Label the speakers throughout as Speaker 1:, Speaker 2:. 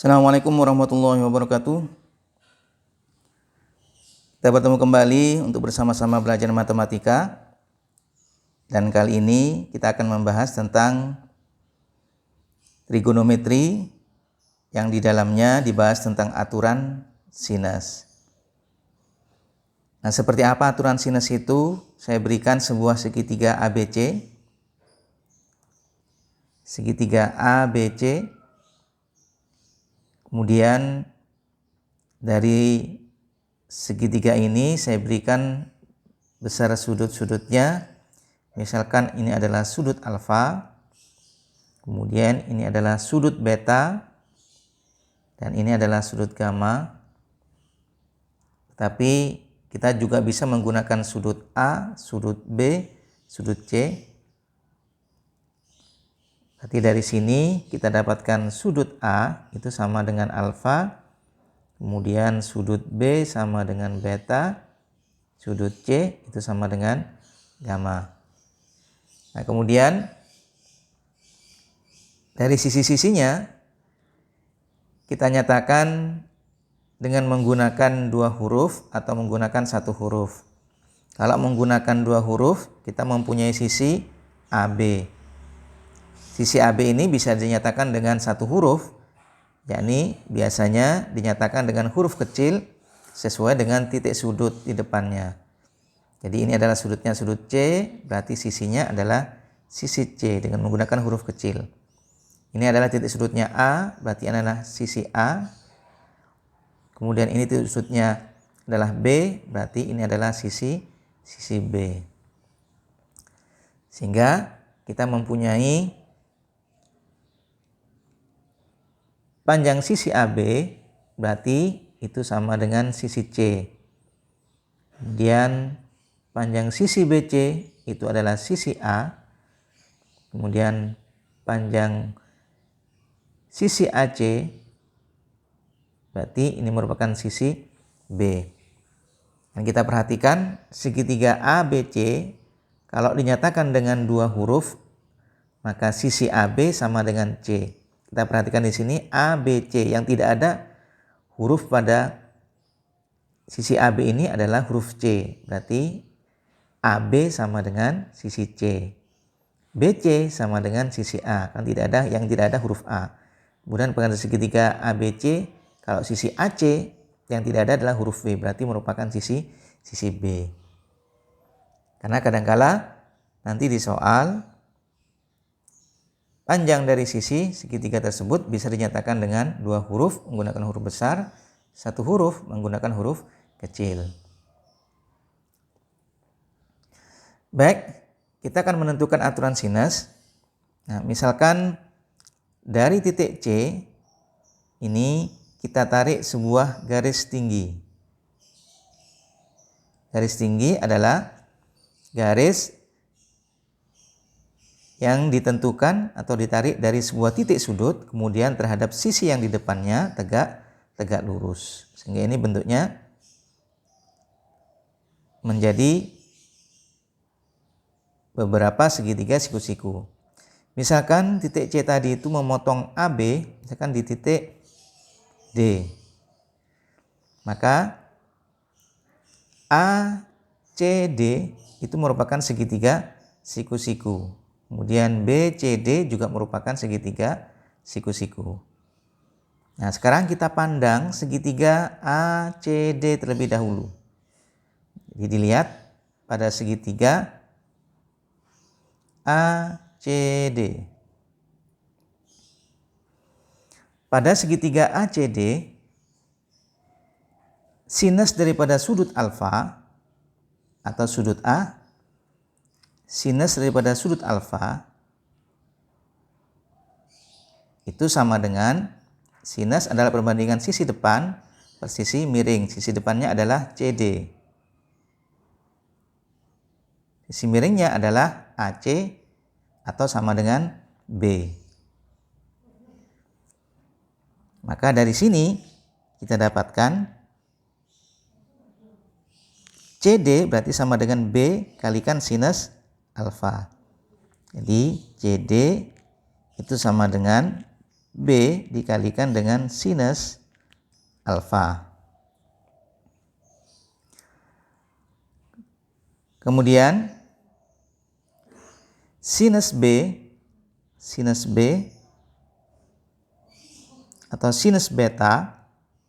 Speaker 1: Assalamualaikum warahmatullahi wabarakatuh. Kita bertemu kembali untuk bersama-sama belajar matematika. Dan kali ini kita akan membahas tentang trigonometri yang di dalamnya dibahas tentang aturan sinus. Nah, seperti apa aturan sinus itu? Saya berikan sebuah segitiga ABC. Segitiga ABC. Kemudian dari segitiga ini saya berikan besar sudut-sudutnya. Misalkan ini adalah sudut alfa, kemudian ini adalah sudut beta, dan ini adalah sudut gamma. Tapi kita juga bisa menggunakan sudut A, sudut B, sudut C. Berarti dari sini kita dapatkan sudut A itu sama dengan alfa, kemudian sudut B sama dengan beta, sudut C itu sama dengan gamma. Nah, kemudian dari sisi-sisinya kita nyatakan dengan menggunakan dua huruf atau menggunakan satu huruf. Kalau menggunakan dua huruf, kita mempunyai sisi AB. Sisi AB ini bisa dinyatakan dengan satu huruf, yakni biasanya dinyatakan dengan huruf kecil sesuai dengan titik sudut di depannya. Jadi ini adalah sudutnya sudut C, berarti sisinya adalah sisi C dengan menggunakan huruf kecil. Ini adalah titik sudutnya A, berarti adalah sisi A. Kemudian ini titik sudutnya adalah B, berarti ini adalah sisi B. Sehingga kita mempunyai panjang sisi AB berarti itu sama dengan sisi C. Kemudian panjang sisi BC itu adalah sisi A. Kemudian panjang sisi AC berarti ini merupakan sisi B. Dan kita perhatikan segitiga ABC kalau dinyatakan dengan dua huruf maka sisi AB sama dengan C. Kita perhatikan di sini ABC yang tidak ada huruf pada sisi AB ini adalah huruf C. Berarti AB sama dengan sisi C. BC sama dengan sisi A. Kan tidak ada huruf A. Kemudian pada segitiga ABC kalau sisi AC yang tidak ada adalah huruf B. Berarti merupakan sisi B. Karena kadangkala nanti di soal panjang dari sisi segitiga tersebut bisa dinyatakan dengan dua huruf menggunakan huruf besar, satu huruf menggunakan huruf kecil. Baik, kita akan menentukan aturan sinus. Nah, misalkan dari titik C ini kita tarik sebuah garis tinggi. Garis tinggi adalah garis yang ditentukan atau ditarik dari sebuah titik sudut, kemudian terhadap sisi yang di depannya tegak lurus. Sehingga ini bentuknya menjadi beberapa segitiga siku-siku. Misalkan titik C tadi itu memotong AB, misalkan di titik D. Maka ACD itu merupakan segitiga siku-siku. Kemudian BCD juga merupakan segitiga siku-siku. Nah, sekarang kita pandang segitiga ACD terlebih dahulu. Jadi dilihat pada segitiga ACD. Pada segitiga ACD, sinus daripada sudut alfa atau sudut A, sinus daripada sudut alfa itu sama dengan sinus adalah perbandingan sisi depan per sisi miring. Sisi depannya adalah CD. Sisi miringnya adalah AC atau sama dengan B. Maka dari sini kita dapatkan CD berarti sama dengan B kalikan sinus alfa. Jadi CD itu sama dengan B dikalikan dengan sinus alfa. Kemudian sinus B atau sinus beta,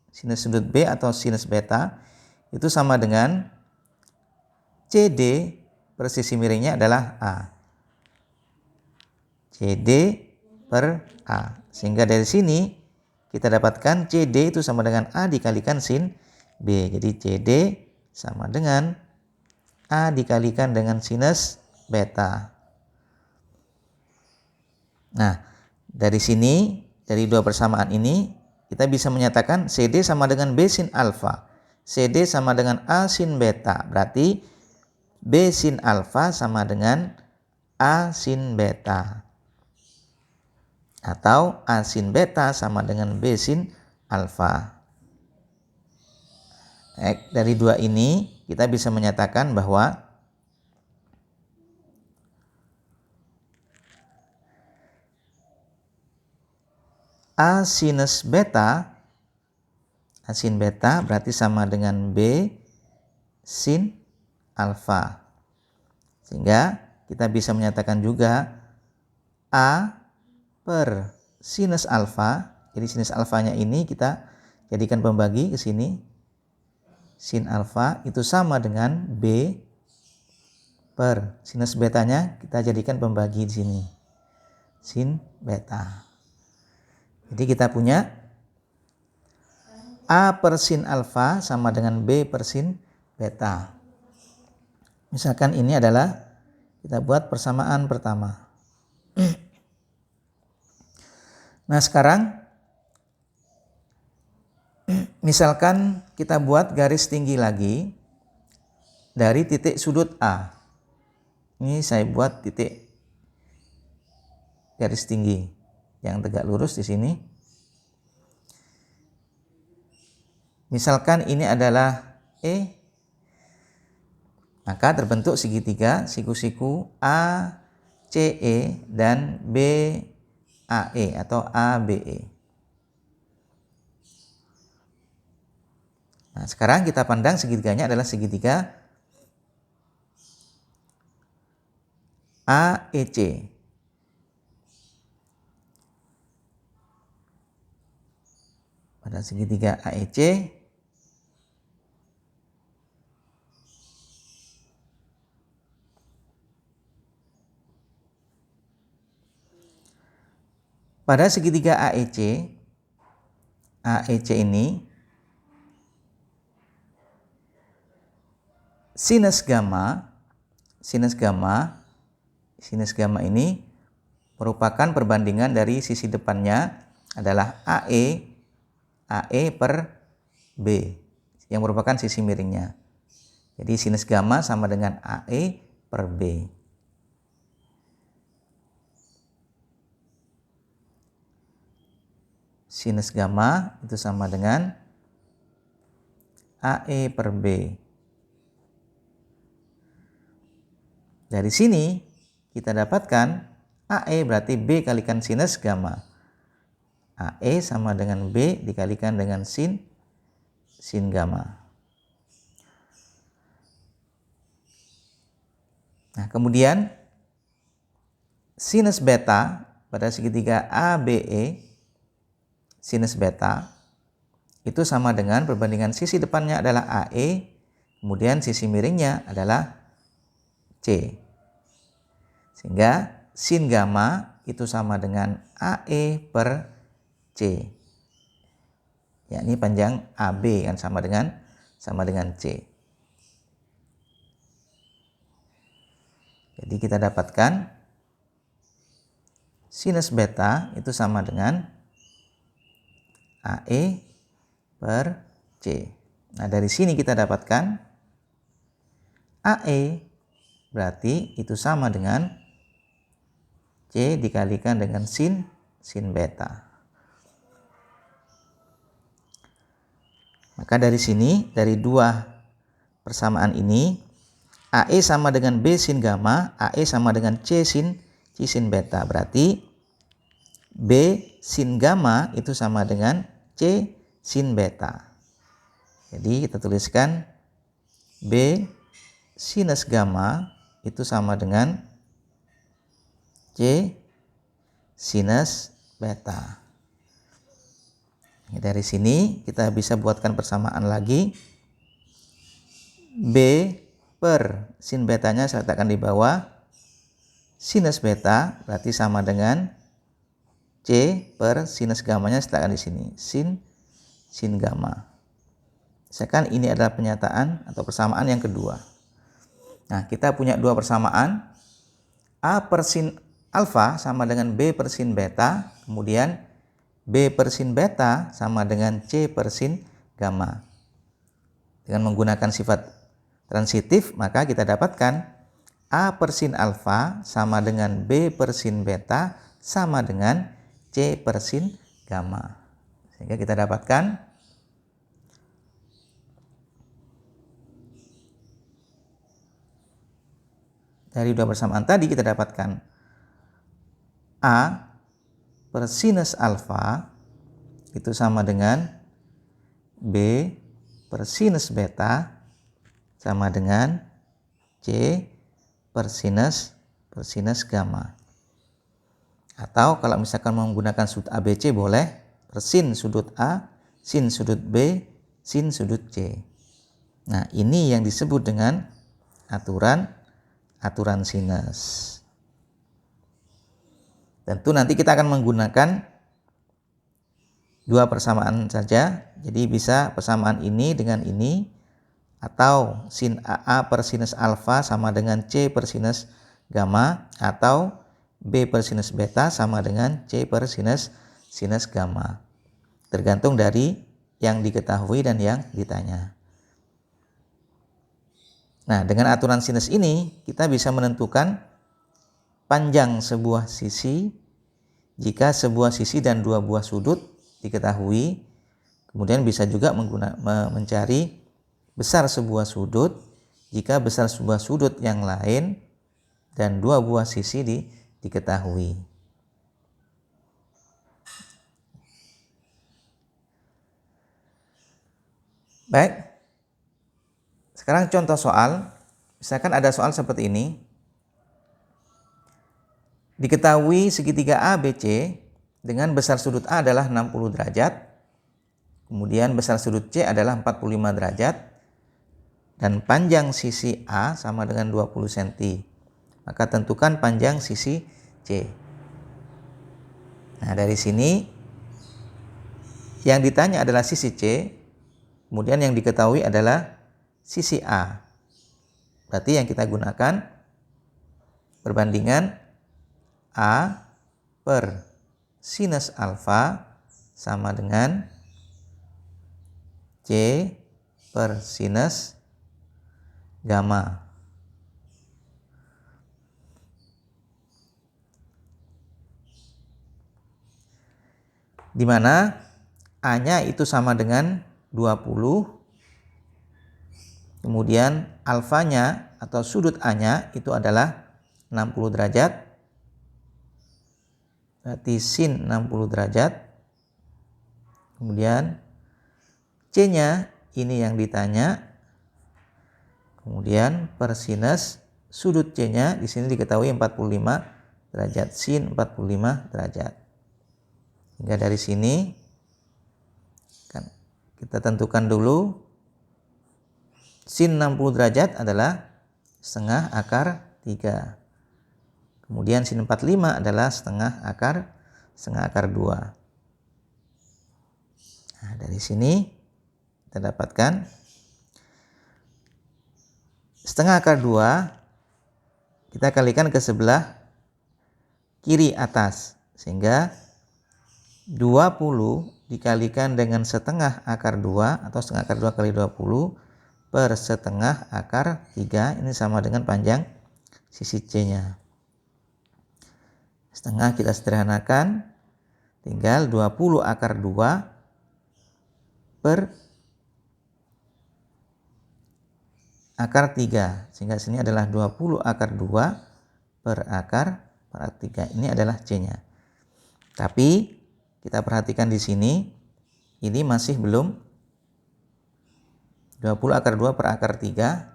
Speaker 1: sinus sudut B atau sinus beta itu sama dengan CD per sisi miringnya adalah A. CD per A. Sehingga dari sini kita dapatkan CD itu sama dengan A dikalikan sin B. Jadi CD sama dengan A dikalikan dengan sinus beta. Nah, dari sini, dari dua persamaan ini, kita bisa menyatakan CD sama dengan B sin alfa. CD sama dengan A sin beta. Berarti B sin alfa sama dengan A sin beta. Atau A sin beta sama dengan B sin alfa. Dari dua ini kita bisa menyatakan bahwa A sinus beta, A sin beta berarti sama dengan B sin alfa. Sehingga kita bisa menyatakan juga A per sinus alfa. Jadi sinus alfanya ini kita jadikan pembagi ke sini. Sin alfa itu sama dengan B per sinus betanya kita jadikan pembagi di sini. Sin beta. Jadi kita punya A per sin alfa sama dengan B per sin beta. Misalkan ini adalah kita buat persamaan pertama. Nah sekarang misalkan kita buat garis tinggi lagi dari titik sudut A. Ini saya buat titik garis tinggi yang tegak lurus di sini. Misalkan ini adalah E, maka terbentuk segitiga siku-siku ACE dan BAE atau ABE. Nah, sekarang kita pandang segitiganya adalah segitiga AEC. Pada segitiga AEC AEC ini sinus gamma ini merupakan perbandingan dari sisi depannya adalah AE per B yang merupakan sisi miringnya. Jadi sinus gamma sama dengan AE per B. Sinus gamma itu sama dengan AE per B. Dari sini kita dapatkan AE berarti B kalikan sinus gamma. AE sama dengan B dikalikan dengan sin gamma. Nah, kemudian sinus beta pada segitiga ABE, sinus beta itu sama dengan perbandingan sisi depannya adalah AE, kemudian sisi miringnya adalah C. Sehingga sin gamma itu sama dengan AE per C. Yakni panjang AB kan sama dengan C. Jadi kita dapatkan sinus beta itu sama dengan AE per C. Nah, dari sini kita dapatkan AE berarti itu sama dengan C dikalikan dengan sin beta. Maka dari sini, dari dua persamaan ini, AE sama dengan B sin gamma, AE sama dengan C sin beta. Berarti B sin gamma itu sama dengan C sin beta. Jadi kita tuliskan B sinus gamma itu sama dengan C sinus beta. Dari sini kita bisa buatkan persamaan lagi. B per sin betanya saya letakkan di bawah. Sinus beta berarti sama dengan C per sinus gammanya saya letakkan di sini. Sin gamma. Misalkan ini adalah penyataan atau persamaan yang kedua. Nah, kita punya dua persamaan. A per sin alfa sama dengan B per sin beta. Kemudian B per sin beta sama dengan C per sin gamma. Dengan menggunakan sifat transitif, maka kita dapatkan A per sin alfa sama dengan B per sin beta sama dengan C per sin gamma. Sehingga kita dapatkan dari dua persamaan tadi kita dapatkan A per sinus alfa itu sama dengan B per sinus beta sama dengan C per sinus gamma. Atau kalau misalkan menggunakan sudut ABC boleh per sin sudut A, sin sudut B, sin sudut C. Nah, ini yang disebut dengan aturan sinus. Tentu nanti kita akan menggunakan dua persamaan saja. Jadi bisa persamaan ini dengan ini, atau sin AA per sinus alfa sama dengan C per sinus gamma, atau B per sinus beta sama dengan C per sinus gamma. Tergantung dari yang diketahui dan yang ditanya. Nah, dengan aturan sinus ini kita bisa menentukan panjang sebuah sisi jika sebuah sisi dan dua buah sudut diketahui. Kemudian bisa juga mencari besar sebuah sudut jika besar sebuah sudut yang lain dan dua buah sisi diketahui. Baik. Sekarang contoh soal, misalkan ada soal seperti ini. Diketahui segitiga ABC dengan besar sudut A adalah 60 derajat, kemudian besar sudut C adalah 45 derajat, dan panjang sisi A sama dengan 20 cm. Maka tentukan panjang sisi C. Nah, dari sini yang ditanya adalah sisi C, kemudian yang diketahui adalah sisi A. Berarti yang kita gunakan perbandingan A per sinus alfa sama dengan C per sinus gamma. Di mana A-nya itu sama dengan 20. Kemudian alfanya atau sudut A-nya itu adalah 60 derajat. Berarti sin 60 derajat. Kemudian C-nya ini yang ditanya. Kemudian per sinus sudut C-nya di sini diketahui 45 derajat, sin 45 derajat. Hingga dari sini kita tentukan dulu sin 60 derajat adalah setengah akar 3. Kemudian sin 45 adalah setengah akar 2. Nah, dari sini kita dapatkan setengah akar 2 kita kalikan ke sebelah kiri atas. Sehingga 20 dikalikan dengan setengah akar 2 atau setengah akar 2 kali 20 per setengah akar 3 ini sama dengan panjang sisi C-nya. Setengah kita sederhanakan, tinggal 20 akar 2 per akar 3. Sehingga sini adalah 20 akar 2 per akar 3. Ini adalah C-nya. Tapi kita perhatikan di sini, ini masih belum 20 akar 2 per akar 3.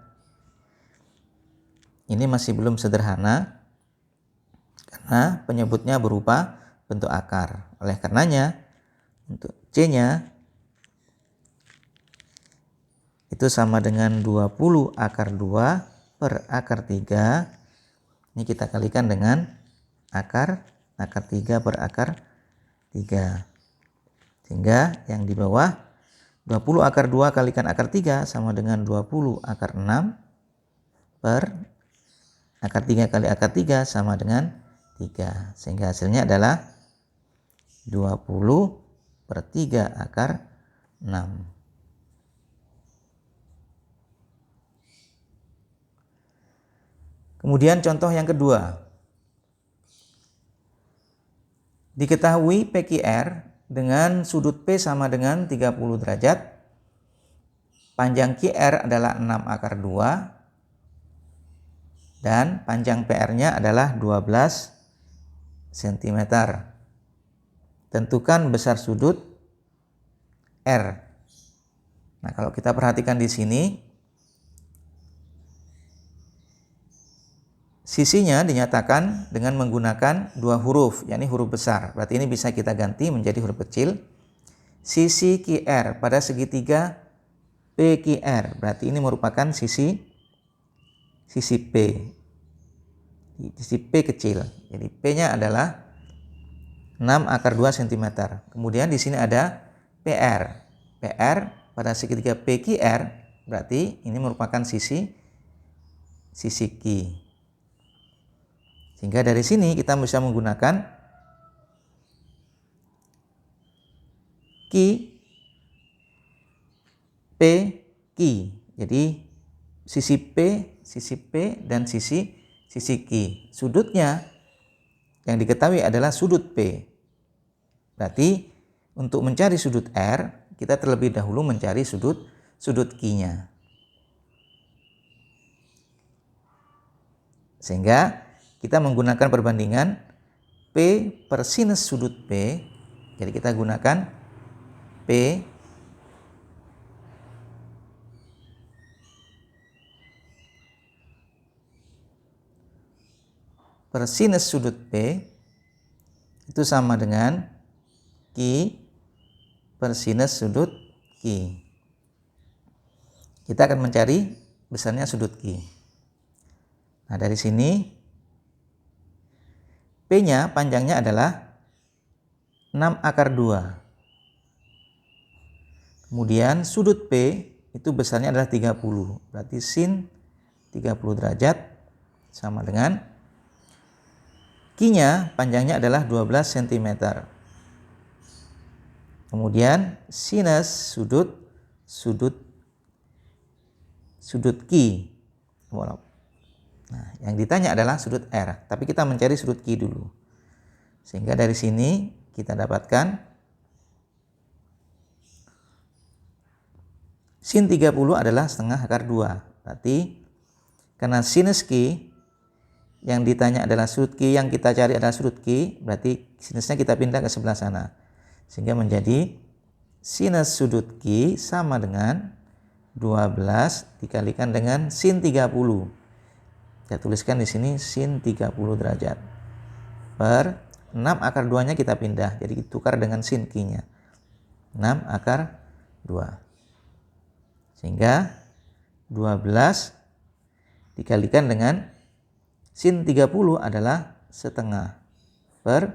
Speaker 1: Ini masih belum sederhana karena penyebutnya berupa bentuk akar. Oleh karenanya, untuk C-nya itu sama dengan 20 akar 2 per akar 3. Ini kita kalikan dengan akar 3 per akar 3. Sehingga yang di bawah 20 akar 2 kalikan akar 3 sama dengan 20 akar 6 per akar 3 kali akar 3 sama dengan 3. Sehingga hasilnya adalah 20 per 3 akar 6. Kemudian contoh yang kedua. Diketahui PQR dengan sudut P sama dengan 30 derajat. Panjang QR adalah 6 akar 2. Dan panjang PR-nya adalah 12 cm. Tentukan besar sudut R. Nah, kalau kita perhatikan di sini, sisinya dinyatakan dengan menggunakan dua huruf, yakni huruf besar. Berarti ini bisa kita ganti menjadi huruf kecil. Sisi QR pada segitiga PQR. Berarti ini merupakan sisi P. Sisi P kecil. Jadi P-nya adalah 6 akar 2 cm. Kemudian di sini ada PR. PR pada segitiga PQR berarti ini merupakan sisi Q. Sehingga dari sini kita bisa menggunakan Q, P, Q. Jadi sisi P dan sisi Q. Sudutnya yang diketahui adalah sudut P. Berarti untuk mencari sudut R, kita terlebih dahulu mencari sudut Q-nya. Sehingga kita menggunakan perbandingan P per sinus sudut P. Jadi kita gunakan P per sinus sudut P itu sama dengan Q per sinus sudut Q. Kita akan mencari besarnya sudut Q. Nah, dari sini P-nya panjangnya adalah 6 akar 2. Kemudian sudut P itu besarnya adalah 30. Berarti sin 30 derajat sama dengan Q-nya panjangnya adalah 12 cm. Kemudian sinus sudut Q. Nah, yang ditanya adalah sudut R, tapi kita mencari sudut Q dulu. Sehingga dari sini kita dapatkan sin 30 adalah setengah akar 2. Berarti karena sinus Q yang ditanya adalah sudut Q, yang kita cari adalah sudut Q, berarti sinusnya kita pindah ke sebelah sana. Sehingga menjadi sinus sudut Q sama dengan 12 dikalikan dengan sin 30. Saya tuliskan di sini sin 30 derajat per 6 akar 2-nya kita pindah. Jadi tukar dengan sin Q-nya. 6 akar 2. Sehingga 12 dikalikan dengan sin 30 adalah setengah per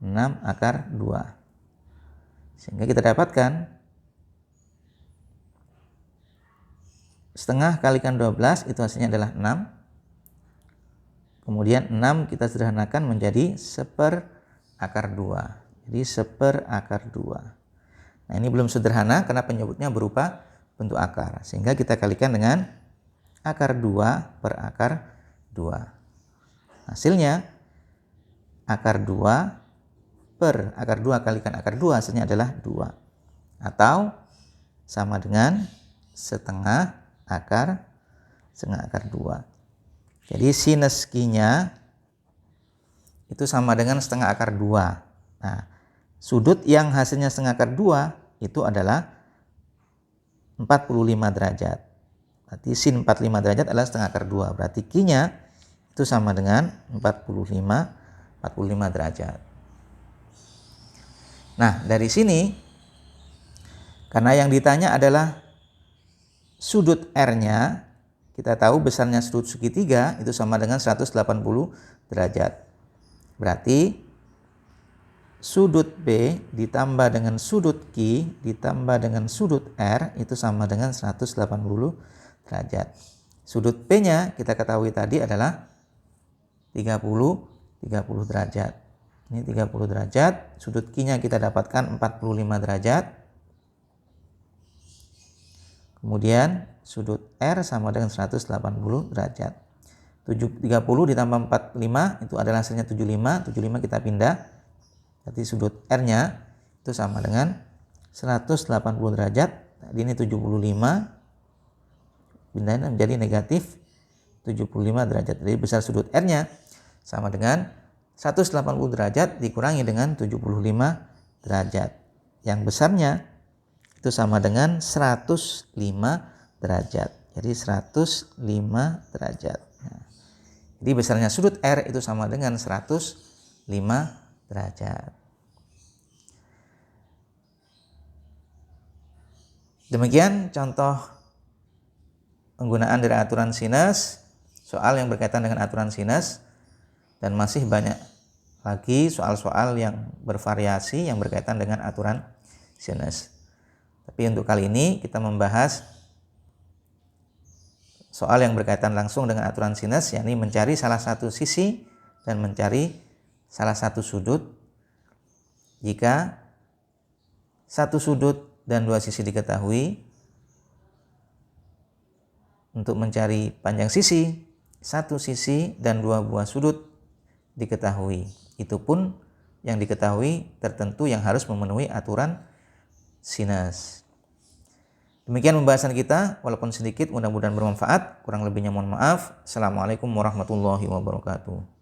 Speaker 1: 6 akar 2. Sehingga kita dapatkan setengah kalikan 12 itu hasilnya adalah 6. Kemudian 6 kita sederhanakan menjadi 1/4 akar 2. Jadi 1/4 akar 2. Nah, ini belum sederhana karena penyebutnya berupa bentuk akar. Sehingga kita kalikan dengan akar 2 per akar 2. Hasilnya akar 2 per akar 2 kalikan akar 2 hasilnya adalah 2. Atau sama dengan setengah akar 2. Jadi sinus Q-nya itu sama dengan setengah akar 2. Nah, sudut yang hasilnya setengah akar 2 itu adalah 45 derajat. Berarti sin 45 derajat adalah setengah akar 2. Berarti Q-nya itu sama dengan 45 derajat. Nah, dari sini karena yang ditanya adalah sudut R-nya, kita tahu besarnya sudut segitiga itu sama dengan 180 derajat. Berarti sudut B ditambah dengan sudut Q ditambah dengan sudut R itu sama dengan 180 derajat. Sudut P-nya kita ketahui tadi adalah 30 derajat. Ini 30 derajat. Sudut Q-nya kita dapatkan 45 derajat. Kemudian sudut R sama dengan 180 derajat. 30 ditambah 45 itu adalah hasilnya 75. 75 kita pindah. Berarti sudut R-nya itu sama dengan 180 derajat. Tadi ini 75. Pindahin menjadi negatif 75 derajat. Jadi besar sudut R-nya sama dengan 180 derajat dikurangi dengan 75 derajat. Yang besarnya itu sama dengan 105 derajat. Jadi 105 derajat. Nah, jadi besarnya sudut R itu sama dengan 105 derajat. Demikian contoh penggunaan dari aturan sinus, soal yang berkaitan dengan aturan sinus, dan masih banyak lagi soal-soal yang bervariasi yang berkaitan dengan aturan sinus. Tapi untuk kali ini kita membahas soal yang berkaitan langsung dengan aturan sinus, yakni mencari salah satu sisi dan mencari salah satu sudut jika satu sudut dan dua sisi diketahui. Untuk mencari panjang sisi, satu sisi dan dua buah sudut diketahui. Itu pun yang diketahui tertentu yang harus memenuhi aturan sinus. Demikian pembahasan kita, walaupun sedikit mudah-mudahan bermanfaat. Kurang lebihnya mohon maaf. Assalamualaikum warahmatullahi wabarakatuh.